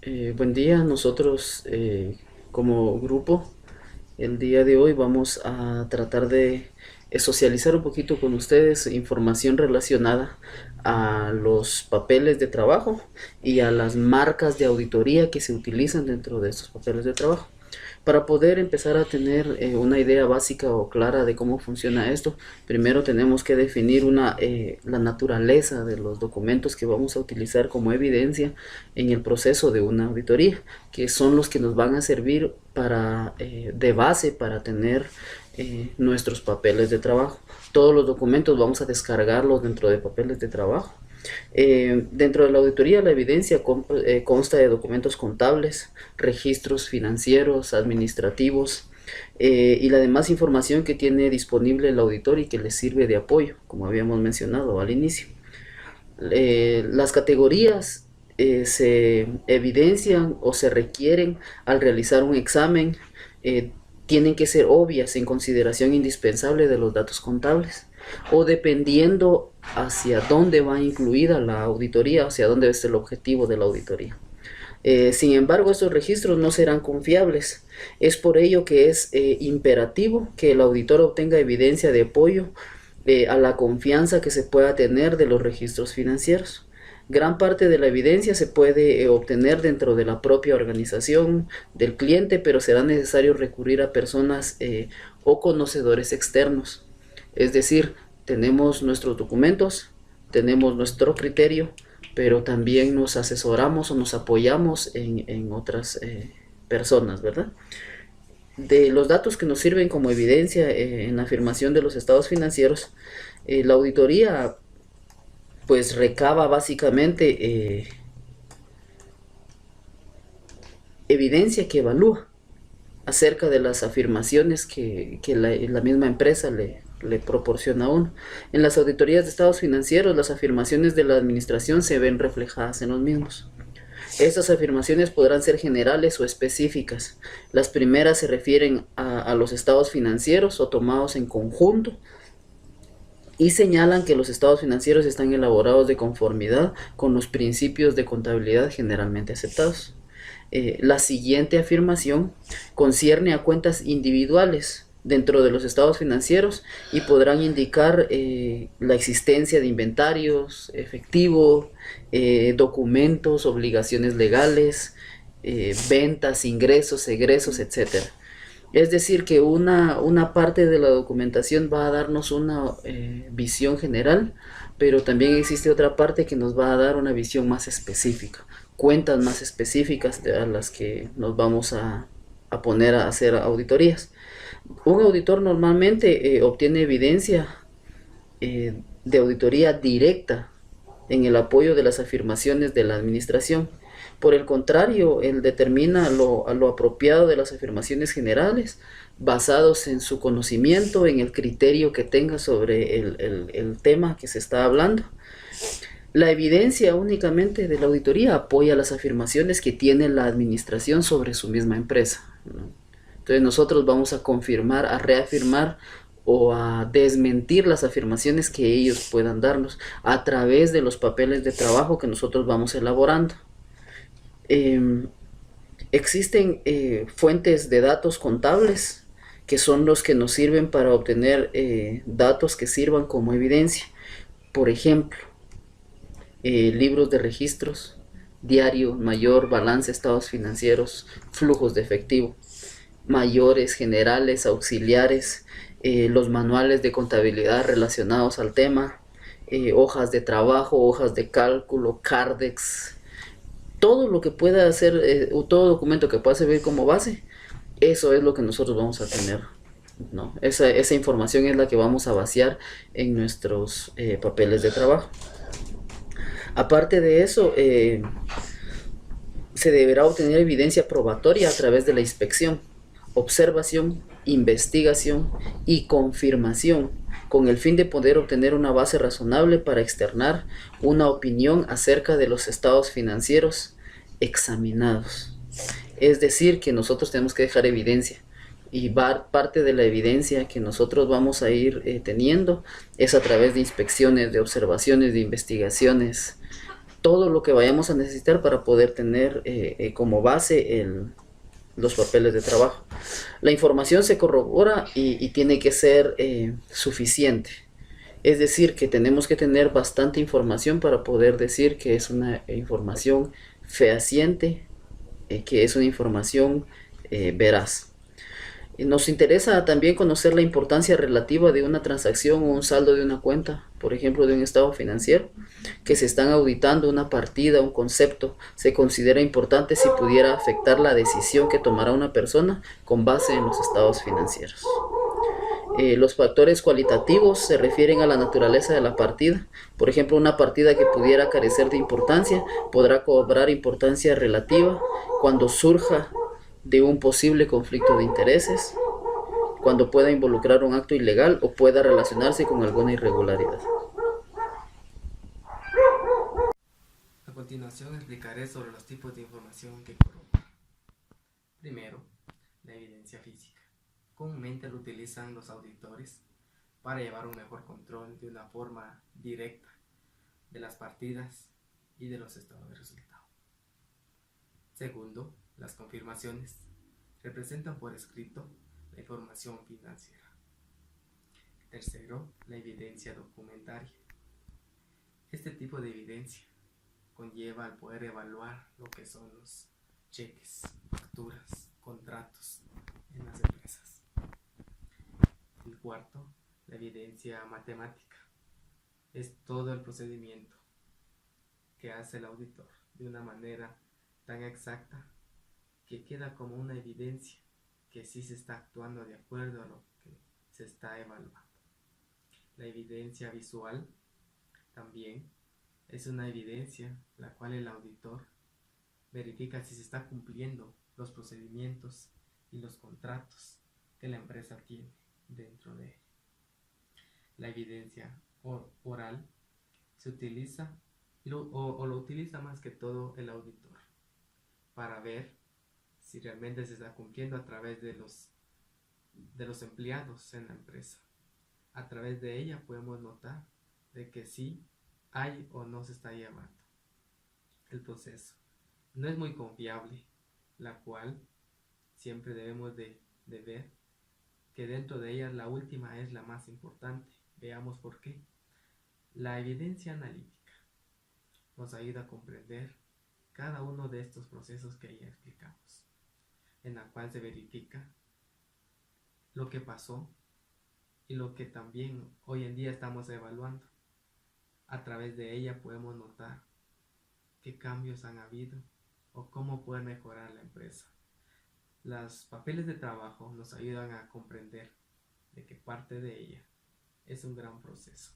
Buen día, nosotros como grupo el día de hoy vamos a tratar de socializar un poquito con ustedes información relacionada a los papeles de trabajo y a las marcas de auditoría que se utilizan dentro de estos papeles de trabajo. Para poder empezar a tener una idea básica o clara de cómo funciona esto, primero tenemos que definir la naturaleza de los documentos que vamos a utilizar como evidencia en el proceso de una auditoría, que son los que nos van a servir de base para tener nuestros papeles de trabajo. Todos los documentos vamos a descargarlos dentro de papeles de trabajo. Dentro de la auditoría, la evidencia consta de documentos contables, registros financieros, administrativos y la demás información que tiene disponible el auditor y que le sirve de apoyo, como habíamos mencionado al inicio. Las categorías se evidencian o se requieren al realizar un examen, tienen que ser obvias en consideración indispensable de los datos contables o dependiendo hacia dónde va incluida la auditoría, hacia dónde es el objetivo de la auditoría. Sin embargo, estos registros no serán confiables. Es por ello que es imperativo que el auditor obtenga evidencia de apoyo a la confianza que se pueda tener de los registros financieros. Gran parte de la evidencia se puede obtener dentro de la propia organización del cliente, pero será necesario recurrir a personas o conocedores externos. Es decir, tenemos nuestros documentos, tenemos nuestro criterio, pero también nos asesoramos o nos apoyamos en otras personas, ¿verdad? De los datos que nos sirven como evidencia en la afirmación de los estados financieros, la auditoría pues recaba básicamente evidencia que evalúa acerca de las afirmaciones que la misma empresa le proporciona a uno. En las auditorías de estados financieros, las afirmaciones de la administración se ven reflejadas en los mismos. Estas afirmaciones podrán ser generales o específicas. Las primeras se refieren a los estados financieros o tomados en conjunto y señalan que los estados financieros están elaborados de conformidad con los principios de contabilidad generalmente aceptados. La siguiente afirmación concierne a cuentas individuales dentro de los estados financieros y podrán indicar la existencia de inventarios, efectivo, documentos, obligaciones legales, ventas, ingresos, egresos, etcétera. Es decir, que una parte de la documentación va a darnos una visión general, pero también existe otra parte que nos va a dar una visión más específica, cuentas más específicas a las que nos vamos a poner a hacer auditorías. Un auditor normalmente obtiene evidencia de auditoría directa en el apoyo de las afirmaciones de la administración. Por el contrario, él determina lo apropiado de las afirmaciones generales basados en su conocimiento, en el criterio que tenga sobre el tema que se está hablando. La evidencia únicamente de la auditoría apoya las afirmaciones que tiene la administración sobre su misma empresa, ¿no? Entonces nosotros vamos a confirmar, a reafirmar o a desmentir las afirmaciones que ellos puedan darnos a través de los papeles de trabajo que nosotros vamos elaborando. Eh, Existen fuentes de datos contables que son los que nos sirven para obtener datos que sirvan como evidencia. Por ejemplo, libros de registros, diario, mayor, balance, estados financieros, flujos de efectivo, mayores, generales, auxiliares, los manuales de contabilidad relacionados al tema, hojas de trabajo, hojas de cálculo, Cardex, todo lo que pueda hacer, todo documento que pueda servir como base, eso es lo que nosotros vamos a tener, ¿no? Esa información es la que vamos a vaciar en nuestros papeles de trabajo. Aparte de eso, se deberá obtener evidencia probatoria a través de la inspección, observación, investigación y confirmación, con el fin de poder obtener una base razonable para externar una opinión acerca de los estados financieros examinados. Es decir, que nosotros tenemos que dejar evidencia. Y parte de la evidencia que nosotros vamos a ir teniendo es a través de inspecciones, de observaciones, de investigaciones, todo lo que vayamos a necesitar para poder tener como base los papeles de trabajo. La información se corrobora y tiene que ser suficiente. Es decir, que tenemos que tener bastante información para poder decir que es una información fehaciente, que es una información veraz. Nos interesa también conocer la importancia relativa de una transacción o un saldo de una cuenta, por ejemplo, de un estado financiero, que se están auditando una partida, un concepto. Se considera importante si pudiera afectar la decisión que tomará una persona con base en los estados financieros. Los factores cualitativos se refieren a la naturaleza de la partida. Por ejemplo, una partida que pudiera carecer de importancia podrá cobrar importancia relativa cuando surja de un posible conflicto de intereses, cuando pueda involucrar un acto ilegal o pueda relacionarse con alguna irregularidad. A continuación explicaré sobre los tipos de información que corroboran. Primero, la evidencia física. Comúnmente lo utilizan los auditores para llevar un mejor control de una forma directa de las partidas y de los estados de resultado. Segundo, las confirmaciones representan por escrito la información financiera. Tercero, la evidencia documentaria. Este tipo de evidencia conlleva al poder evaluar lo que son los cheques, facturas, contratos en las empresas. El cuarto, la evidencia matemática. Es todo el procedimiento que hace el auditor de una manera tan exacta que queda como una evidencia que sí se está actuando de acuerdo a lo que se está evaluando. La evidencia visual también es una evidencia la cual el auditor verifica si se está cumpliendo los procedimientos y los contratos que la empresa tiene dentro de ella. La evidencia oral se utiliza o lo utiliza más que todo el auditor para ver si realmente se está cumpliendo a través de los empleados en la empresa. A través de ella podemos notar de que sí hay o no se está llevando el proceso. No es muy confiable, la cual siempre debemos de ver que dentro de ella la última es la más importante. Veamos por qué. La evidencia analítica nos ayuda a comprender cada uno de estos procesos que ya explicamos, en la cual se verifica lo que pasó y lo que también hoy en día estamos evaluando. A través de ella podemos notar qué cambios han habido o cómo puede mejorar la empresa. Los papeles de trabajo nos ayudan a comprender de que parte de ella es un gran proceso.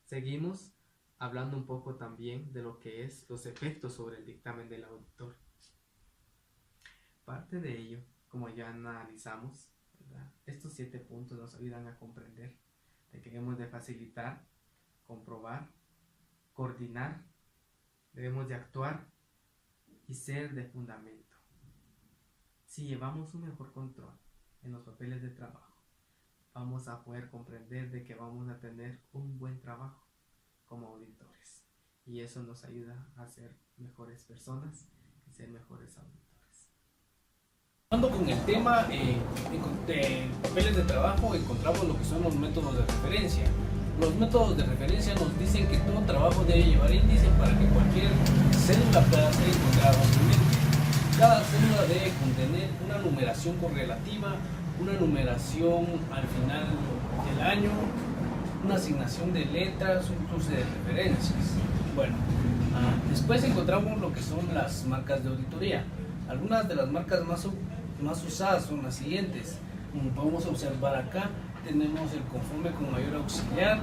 Seguimos hablando un poco también de lo que es los efectos sobre el dictamen del auditor. Parte de ello, como ya analizamos, ¿verdad? Estos 7 puntos nos ayudan a comprender de que debemos de facilitar, comprobar, coordinar, debemos de actuar y ser de fundamento. Si llevamos un mejor control en los papeles de trabajo, vamos a poder comprender de que vamos a tener un buen trabajo como auditores, y eso nos ayuda a ser mejores personas y ser mejores auditores. Hablando con el tema de papeles de trabajo, encontramos lo que son los métodos de referencia. Los métodos de referencia nos dicen que todo trabajo debe llevar índice para que cualquier cédula pueda ser encontrada fácilmente. Cada cédula debe contener una numeración correlativa, una numeración al final del año, una asignación de letras, un cruce de referencias. Bueno, después encontramos lo que son las marcas de auditoría. Algunas de las marcas más usadas son las siguientes. Como podemos observar acá, tenemos el conforme con mayor auxiliar,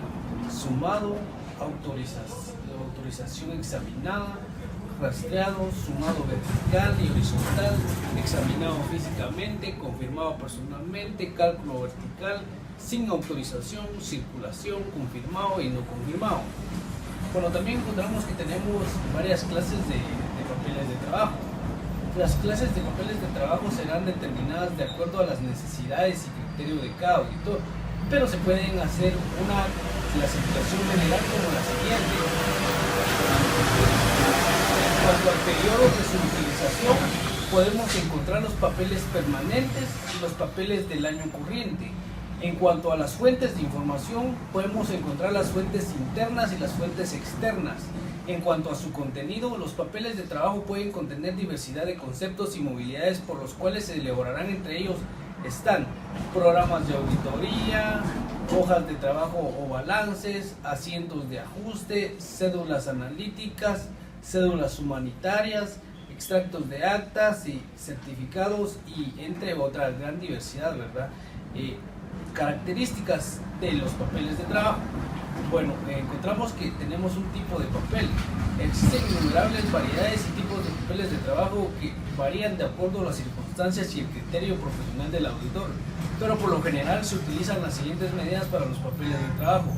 sumado, autorización examinada, rastreado, sumado vertical y horizontal, examinado físicamente, confirmado personalmente, cálculo vertical, sin autorización, circulación, confirmado y no confirmado. Bueno, también encontramos que tenemos varias clases de papeles de trabajo. Las clases de papeles de trabajo serán determinadas de acuerdo a las necesidades y criterios de cada auditor, pero se pueden hacer una clasificación general como la siguiente. periodos de su utilización podemos encontrar los papeles permanentes y los papeles del año corriente. En cuanto a las fuentes de información, podemos encontrar las fuentes internas y las fuentes externas. En cuanto a su contenido, los papeles de trabajo pueden contener diversidad de conceptos y movilidades por los cuales se elaborarán. Entre ellos están programas de auditoría, hojas de trabajo o balances, asientos de ajuste, cédulas analíticas, cédulas humanitarias, extractos de actas y certificados, y entre otras gran diversidad, ¿verdad? Características de los papeles de trabajo. Bueno, encontramos que tenemos un tipo de papel. Existen innumerables variedades y tipos de papeles de trabajo que varían de acuerdo a las circunstancias y el criterio profesional del auditor, pero por lo general se utilizan las siguientes medidas para los papeles de trabajo: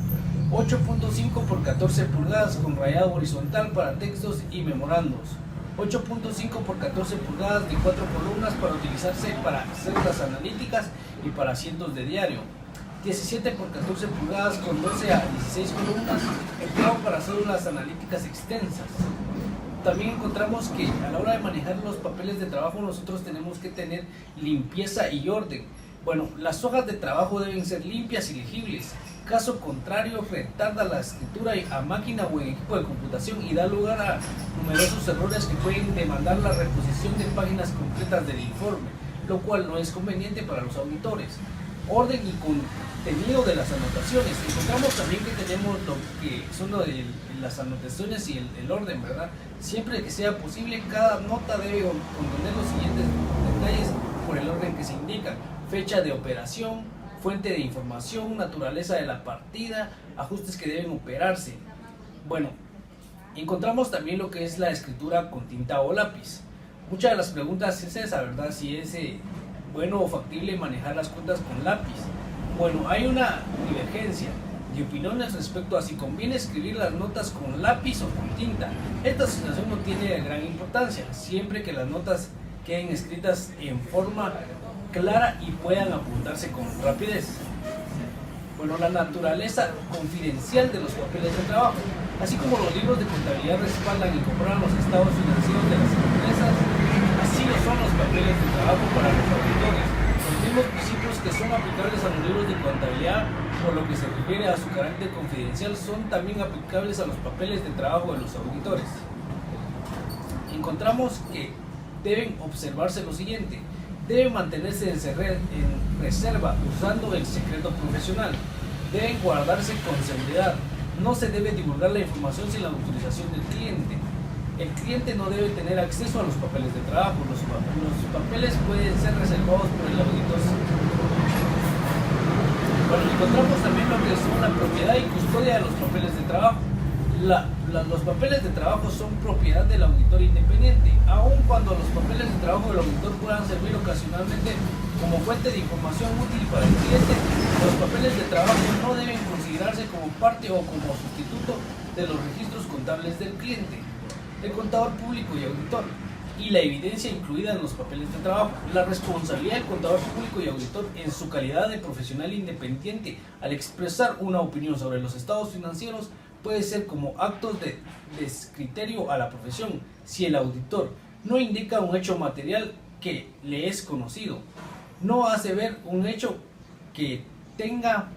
8.5 por 14 pulgadas con rayado horizontal para textos y memorandos, 8.5 por 14 pulgadas de 4 columnas para utilizarse para células analíticas y para asientos de diario, 17 por 14 pulgadas con 12 a 16 columnas, empleado para células analíticas extensas. También encontramos que a la hora de manejar los papeles de trabajo nosotros tenemos que tener limpieza y orden. Bueno, las hojas de trabajo deben ser limpias y legibles. Caso contrario, retarda la escritura a máquina o en equipo de computación y da lugar a numerosos errores que pueden demandar la reposición de páginas completas del informe, lo cual no es conveniente para los auditores. Orden y contenido de las anotaciones. Encontramos también que tenemos lo que son las anotaciones y el orden, ¿verdad? Siempre que sea posible, cada nota debe contener los siguientes detalles por el orden que se indica: fecha de operación, fuente de información, naturaleza de la partida, ajustes que deben operarse. Bueno, encontramos también lo que es la escritura con tinta o lápiz. Muchas de las preguntas es esa, ¿verdad? Si es bueno o factible manejar las cuentas con lápiz. Bueno, hay una divergencia de opiniones respecto a si conviene escribir las notas con lápiz o con tinta. Esta situación no tiene gran importancia, siempre que las notas queden escritas en forma clara y puedan apuntarse con rapidez. Bueno, la naturaleza confidencial de los papeles de trabajo. Así como los libros de contabilidad respaldan y comprueban los estados financieros de las empresas, así lo son los papeles de trabajo para los auditores. Los mismos principios que son aplicables a los libros de contabilidad por lo que se refiere a su carácter confidencial son también aplicables a los papeles de trabajo de los auditores. Encontramos que deben observarse lo siguiente: deben mantenerse en reserva usando el secreto profesional, deben guardarse con seguridad, no se debe divulgar la información sin la autorización del cliente. El cliente no debe tener acceso a los papeles de trabajo. Los papeles pueden ser reservados por el auditor. Bueno, encontramos también lo que son la propiedad y custodia de los papeles de trabajo. Los papeles de trabajo son propiedad del auditor independiente, aun cuando los papeles de trabajo del auditor puedan servir ocasionalmente como fuente de información útil para el cliente. Los papeles de trabajo no deben considerarse como parte o como sustituto de los registros contables del cliente, el contador público y auditor, y la evidencia incluida en los papeles de trabajo. La responsabilidad del contador público y auditor en su calidad de profesional independiente al expresar una opinión sobre los estados financieros puede ser como actos de descriterio a la profesión si el auditor no indica un hecho material que le es conocido, no hace ver un hecho que tenga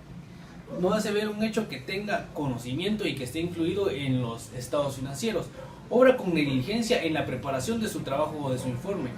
conocimiento y que esté incluido en los estados financieros, obra con negligencia en la preparación de su trabajo o de su informe,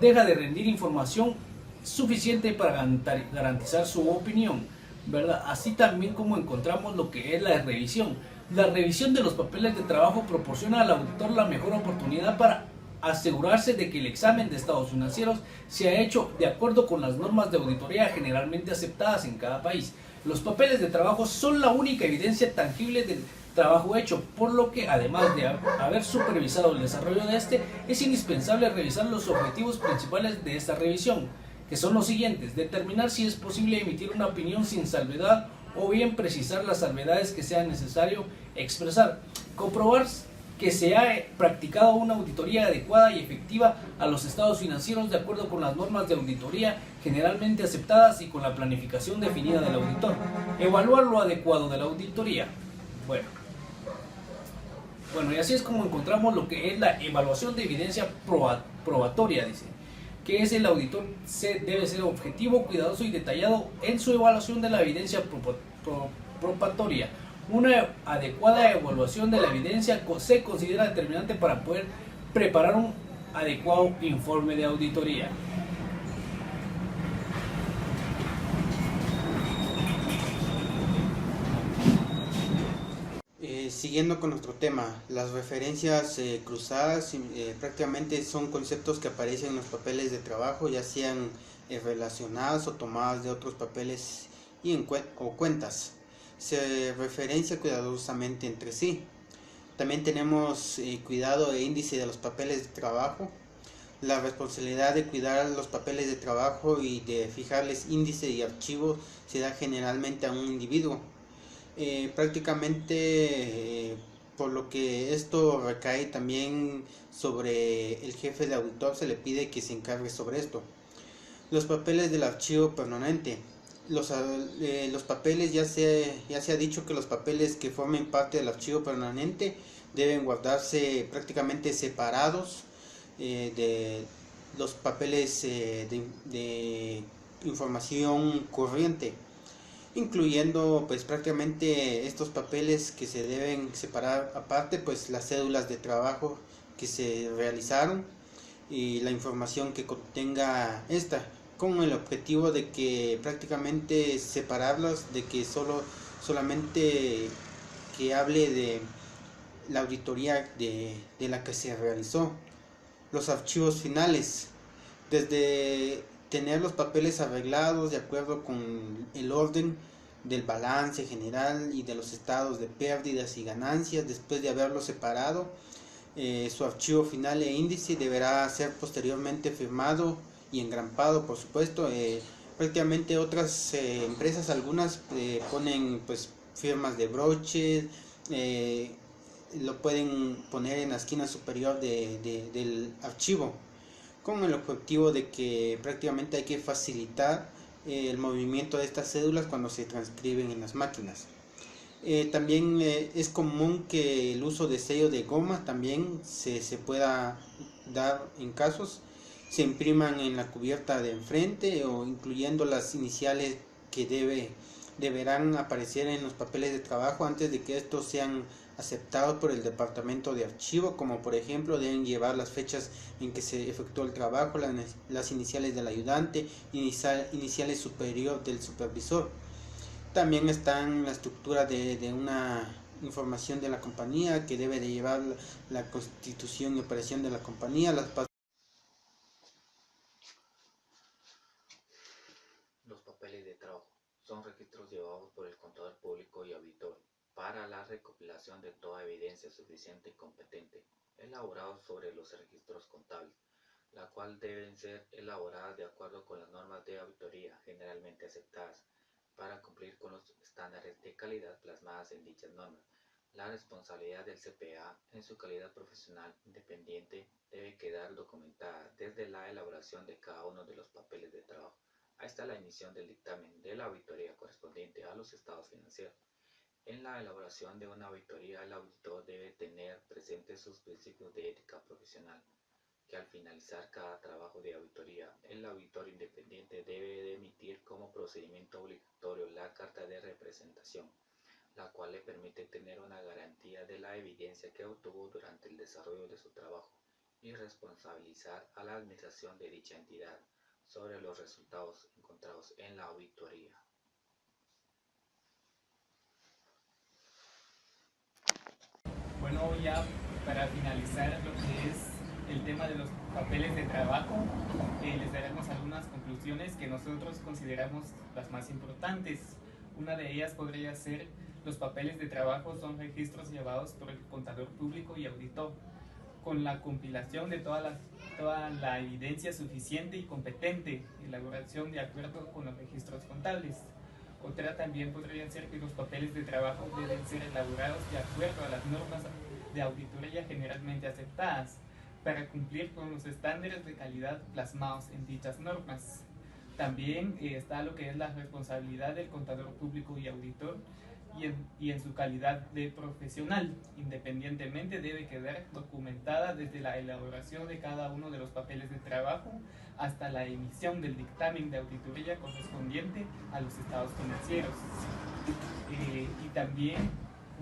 deja de rendir información suficiente para garantizar su opinión, ¿verdad? Así también como encontramos lo que es la revisión. La revisión de los papeles de trabajo proporciona al auditor la mejor oportunidad para asegurarse de que el examen de estados financieros se ha hecho de acuerdo con las normas de auditoría generalmente aceptadas en cada país. Los papeles de trabajo son la única evidencia tangible del trabajo hecho, por lo que además de haber supervisado el desarrollo de este, es indispensable revisar los objetivos principales de esta revisión, que son los siguientes: determinar si es posible emitir una opinión sin salvedad o bien precisar las salvedades que sea necesario expresar, comprobar que se ha practicado una auditoría adecuada y efectiva a los estados financieros de acuerdo con las normas de auditoría generalmente aceptadas y con la planificación definida del auditor, evaluar lo adecuado de la auditoría. Bueno, Bueno, y así es como encontramos lo que es la evaluación de evidencia probatoria, dice, que es el auditor debe ser objetivo, cuidadoso y detallado en su evaluación de la evidencia probatoria. Una adecuada evaluación de la evidencia se considera determinante para poder preparar un adecuado informe de auditoría. Siguiendo con nuestro tema, las referencias cruzadas prácticamente son conceptos que aparecen en los papeles de trabajo, ya sean relacionadas o tomadas de otros papeles o cuentas. Se referencia cuidadosamente entre sí. También tenemos cuidado e índice de los papeles de trabajo. La responsabilidad de cuidar los papeles de trabajo y de fijarles índice y archivo se da generalmente a un individuo. Prácticamente por lo que esto recae también sobre el jefe de auditor, se le pide que se encargue sobre esto. Los papeles del archivo permanente. Los papeles, ya se ha dicho que los papeles que formen parte del archivo permanente deben guardarse prácticamente separados de los papeles de información corriente, incluyendo pues prácticamente estos papeles que se deben separar aparte, pues las cédulas de trabajo que se realizaron y la información que contenga esta, con el objetivo de que prácticamente separarlos, de que solamente que hable de la auditoría de la que se realizó. Los archivos finales, desde tener los papeles arreglados de acuerdo con el orden del balance general y de los estados de pérdidas y ganancias, después de haberlos separado, su archivo final e índice deberá ser posteriormente firmado y engrampado, por supuesto. Prácticamente otras empresas, algunas ponen pues firmas de broche, lo pueden poner en la esquina superior del archivo, con el objetivo de que prácticamente hay que facilitar el movimiento de estas cédulas cuando se transcriben en las máquinas. También es común que el uso de sello de goma también se pueda dar en casos, se impriman en la cubierta de enfrente o incluyendo las iniciales que deberán aparecer en los papeles de trabajo antes de que estos sean aceptados por el departamento de archivo, como por ejemplo deben llevar las fechas en que se efectuó el trabajo, las iniciales del ayudante, iniciales superior del supervisor. También está en la estructura de una información de la compañía que debe de llevar la constitución y operación de la compañía, Los papeles de trabajo son registros llevados por el contador público y auditor para la recopilación de toda evidencia suficiente y competente, elaborados sobre los registros contables, la cual deben ser elaboradas de acuerdo con las normas de auditoría generalmente aceptadas para cumplir con los estándares de calidad plasmadas en dichas normas. La responsabilidad del CPA en su calidad profesional independiente debe quedar documentada desde la elaboración de cada uno de los papeles de trabajo hasta la emisión del dictamen de la auditoría correspondiente a los estados financieros. En la elaboración de una auditoría, el auditor debe tener presentes sus principios de ética profesional, que al finalizar cada trabajo de auditoría, el auditor independiente debe de emitir como procedimiento obligatorio la carta de representación, la cual le permite tener una garantía de la evidencia que obtuvo durante el desarrollo de su trabajo y responsabilizar a la administración de dicha entidad sobre los resultados encontrados en la auditoría. Bueno, ya para finalizar lo que es el tema de los papeles de trabajo, les daremos algunas conclusiones que nosotros consideramos las más importantes. Una de ellas podría ser: los papeles de trabajo son registros llevados por el contador público y auditor, con la compilación de toda la evidencia suficiente y competente, elaboración de acuerdo con los registros contables. Otra también podría ser que los papeles de trabajo deben ser elaborados de acuerdo a las normas de auditoría generalmente aceptadas, para cumplir con los estándares de calidad plasmados en dichas normas. También está lo que es la responsabilidad del contador público y auditor, y en su calidad de profesional. Independientemente, debe quedar documentada desde la elaboración de cada uno de los papeles de trabajo hasta la emisión del dictamen de auditoría correspondiente a los estados financieros. Y también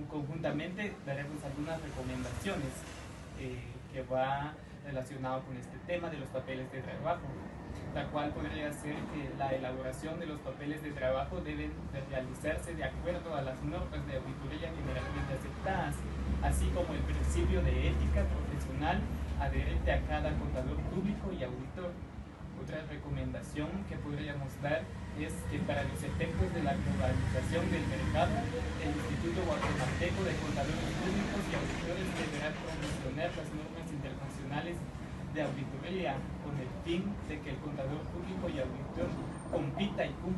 conjuntamente daremos algunas recomendaciones que va relacionado con este tema de los papeles de trabajo, la cual podría ser que la elaboración de los papeles de trabajo deben de realizarse de acuerdo a las normas de auditoría generalmente aceptadas, así como el principio de ética profesional adherente a cada contador público y auditor. Otra recomendación que podríamos dar es que para los efectos de la globalización del mercado, el Instituto Guatemalteco de Contadores Públicos y Auditores deberá promocionar las normas internacionales de auditoría con el fin de que el contador público y auditor compita y cumpla